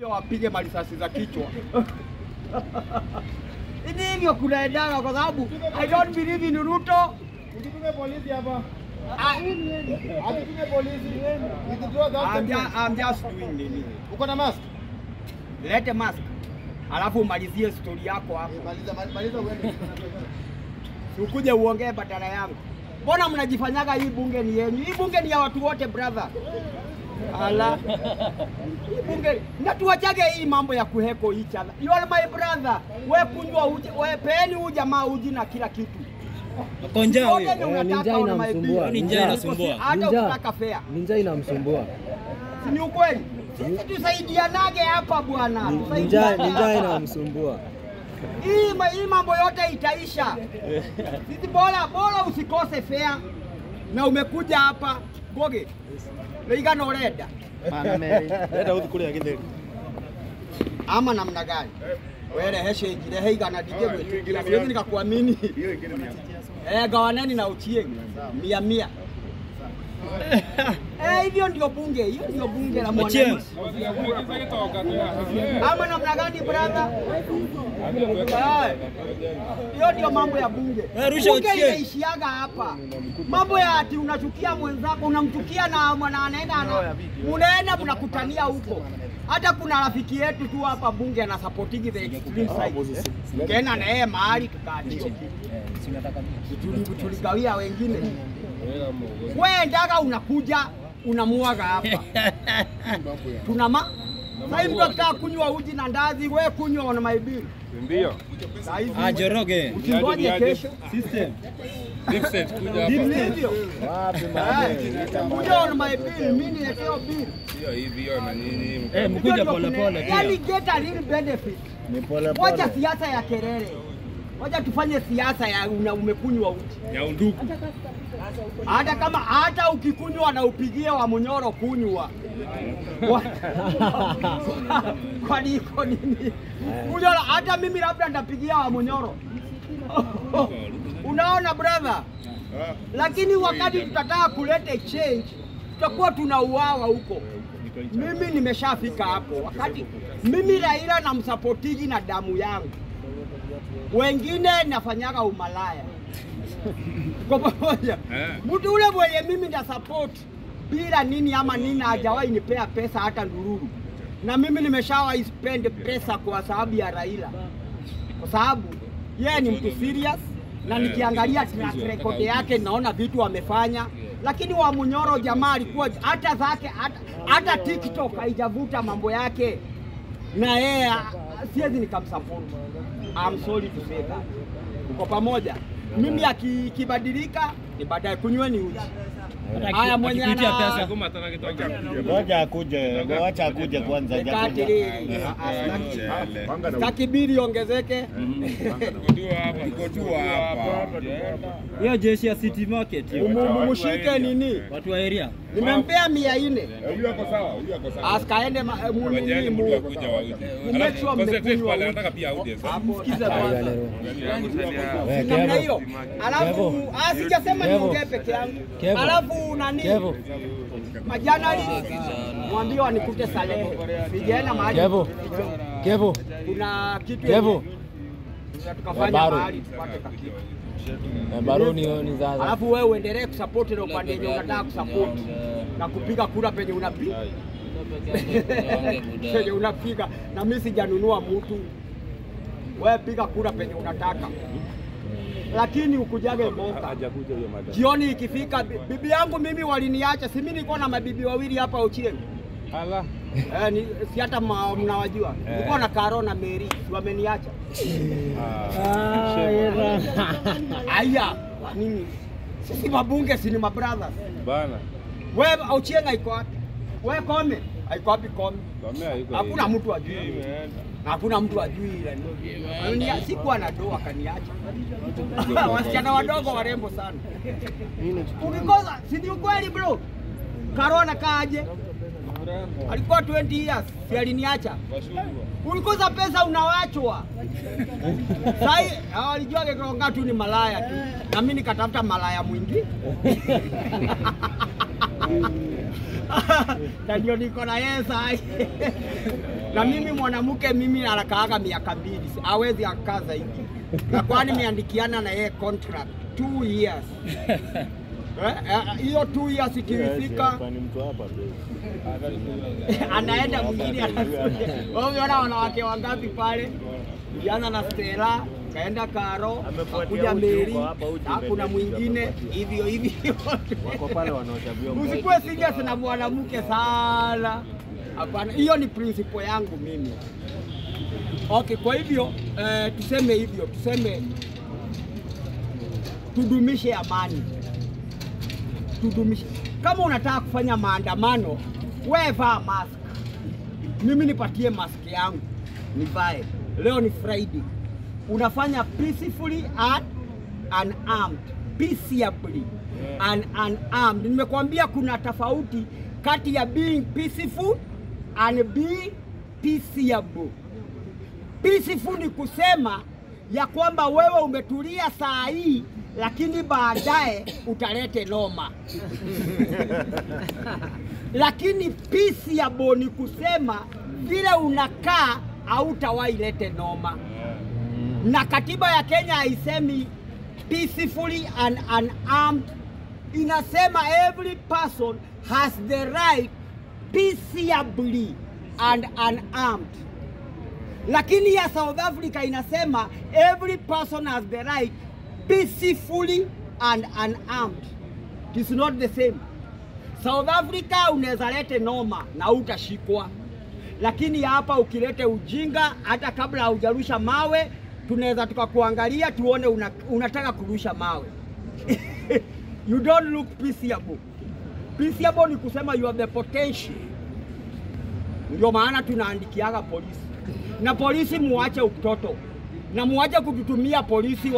wapige marisasi za kichwa. Ini hivyo kunaendana kwa sababu I don't believe in Ruto. Ukitume polisi hapa. Ukitume polisi. I'm just doing nini. Uko na mask? Lete mask. Alafu umalizie story yako hapo. Maliza uende. Ukuje uongee badala yangu. Mbona mnajifanyaga hii bunge ni yenu? Hii bunge ni ya watu wote brother. Ala. Hii bunge na tuachage hii mambo ya kuheko each other. You are my brother. Wewe kunywa uji, wewe peeni huyu jamaa uji na kila kitu. Konja huyo. Ninja inamsumbua. Ninja inasumbua. Hata ukitaka fair. Ninja inamsumbua. Si ni ukweli? Sisi tusaidianage hapa bwana. Ninja inamsumbua. Hii mambo yote itaisha. Sisi bora usikose fair. Na umekuja hapa Goge. Leigano oreda. Leta huko kule Githeri. Ama namna gani? Wewe heshe ingire heigana dige wetu. Kila siku nikakuamini. Gawaneni na Ochieng 100. Hivyo ndio bunge, hiyo ndio bunge la mwananchi. Ama namna gani brother? Hiyo ndio mambo ya bunge. Bunge inaishiaga hapa. Mambo ya ati unachukia mwenzako, unamchukia na mwana unaenda mnakutania huko. Hata kuna rafiki yetu tu hapa bunge ana supporting the extreme side. Kena na yeye mahali tukaadio. Tuligawia wengine. Wewe ndaga unakuja unamuaga hapa. Tunama sasa hivi tunataka kunywa uji na ndazi, wewe kunywa na maibiri. Ndio. Ajoroge. Usingoje kesho. System. Dipset kuja hapa. Ndio. Wapi mama? Kuja na maibiri, mimi nileteo bili. Sio hivi na nini? Mkuja pole pole pia. Yaani get a real benefit. Ni pole pole. Wacha siasa ya kelele. Wacha tufanye siasa ya umekunywa uji. Ya undugu. Hata ukikunywa na upigie wa Munyoro kunywa. Kwa niko nini? Munyoro hata mimi labda nitapigia wa Munyoro. Unaona brother? Lakini wakati tutataka kuleta change, tutakuwa tunauawa huko. Mimi nimeshafika hapo. Wakati mimi Raila na msupportigi na damu yangu. Wengine nafanyaga umalaya. Kwa pamoja. Mtu ule mwenye mimi nda support bila nini ama nini hajawahi nipea pesa hata ndururu. Na mimi nimeshawahi spend pesa kwa sababu ya Raila. Kwa sababu yeye ni mtu serious na nikiangalia track record yake naona vitu amefanya. Lakini wa Munyoro jamaa alikuwa hata zake hata TikTok haijavuta mambo yake. Na yeye siwezi nikamsupport. I'm sorry to say that. Kwa pamoja mimi akibadilika ni baadaye kunyweni uji. Haya mwenye ana pesa. Ngoja akuje, acha akuje kwanza Takibiri ongezeke. Iko tu hapa. Hiyo jeshi ya City Market. Mumushike nini? Watu wa area. Nimempea 400. Huyu ako sawa, huyu ako sawa. Askaende Wajani mtu kuja wauje. Concentrate pale anataka pia audience. Sikiza kwanza. Namna hiyo. Alafu sijasema niongee peke yangu. Alafu nani? Majana mwambie wanikute Salehe. Sijaenda mahali. Kevo. Kuna kitu Kevo. Tukafanya mahali tupate kakitu. Baroni zaza. Alafu wewe uendelee kusupport ile upande yenye unataka kusupport na kupiga kura penye unapiga. Penye unapiga na mimi sijanunua mtu. Wewe piga kura penye unataka. Lakini ukujage mboka. Jioni ikifika bibi yangu mimi waliniacha, si mimi niko na mabibi wawili hapa Ochieng. Ala. Si hata mnawajua. Niko na Karo na Mary, wameniacha. Aya, nini? Sisi mabunge si ni mabrothers. Bana. Wewe Ochieng haiko wapi? Wewe Kome, haiko wapi Kome? Hakuna mtu ajui. Hakuna mtu ajui ile. Sikuwa na doa kaniacha. Wasichana wadogo warembo sana. Ukikosa, si ni ukweli bro? Karona kaje? Alikuwa 20 years, si aliniacha. Ulikosa pesa unawachwa. Sai walijua kekonga tu ni malaya tu. Na mimi nikatafuta malaya mwingi. Ndio niko na yeye sasa. Na mimi mwanamke mimi anakaaga miaka 2. Hawezi akaza hivi. Na kwani nimeandikiana na yeye contract 2 years. Hiyo 2 years ikifika anaenda mwingine anakuja. Wao unaona wanawake wangapi pale? Jana na Stella, kaenda Karo, akuja Mary, kuna mwingine hivyo hivyo. Wako pale wanaosha vyombo. Usikuwe serious na mwanamke sana. Hapana, hiyo ni principle yangu mimi. Okay, kwa hivyo tuseme hivyo, tuseme tudumishe amani. Tudumishe. Kama unataka kufanya maandamano, wewe vaa mask. Mimi nipatie mask yangu, nivae. Leo ni Friday. Unafanya peacefully and unarmed. Peaceably and unarmed. Nimekuambia kuna tofauti kati ya being peaceful and being peaceable. Peaceful ni kusema ya kwamba wewe umetulia saa hii lakini baadaye utalete noma. Lakini peaceable ni kusema vile unakaa hautawahi lete noma. Na katiba ya Kenya haisemi peacefully and unarmed. Inasema every person has the right peaceably and unarmed. Lakini ya South Africa inasema every person has the right peacefully and unarmed. It is not the same. South Africa unaweza lete noma na utashikwa. Lakini hapa ukilete ujinga hata kabla hujarusha mawe tunaweza tukakuangalia tuone unataka kurusha mawe. You don't look peaceable. Peaceable ni kusema you have the potential. Ndio maana tunaandikiaga polisi. Na polisi muache utoto. Na muache kututumia polisi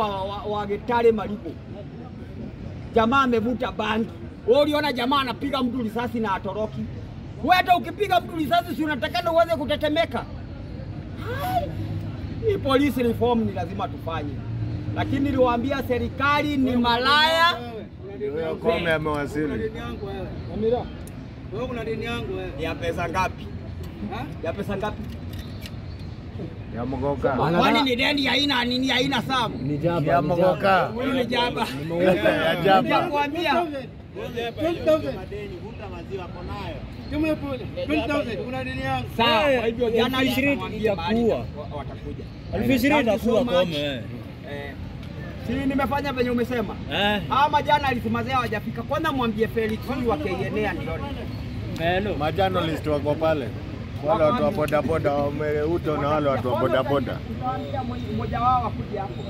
wa Getare Marigo. Jamaa amevuta bangi. Wewe uliona jamaa anapiga mtu risasi na atoroki. Wewe hata ukipiga mtu risasi si unatakana uweze kutetemeka. Hii polisi reform ni lazima tufanye. Lakini niliwaambia serikali ni malaya. Wewe kome amewasili. Amira. Wewe kuna deni yangu wewe. Ya pesa ngapi? Ya pesa ngapi? Ya Mogoka. Kwani ni deni haina nini haina samu? Ni jaba. Ya Mogoka. Huyu ni jaba. Ya jaba. Nikuambia 20,000 madeni vuta maziwa hapo nayo. Kama pole 20,000 kuna deni yangu. sawa. Kwa hivyo jana 20 itakuwa. watakuja. 20 itakuwa kome. Si nimefanya venye umesema? Ama jana alisimazea hawajafika. Kwanza mwambie Felix huyu wa KNA ndioni. Hello. Majournalist wako pale. Wale watu wa boda boda wameuto na wale watu wa boda boda. Mmoja wao akuje hapo.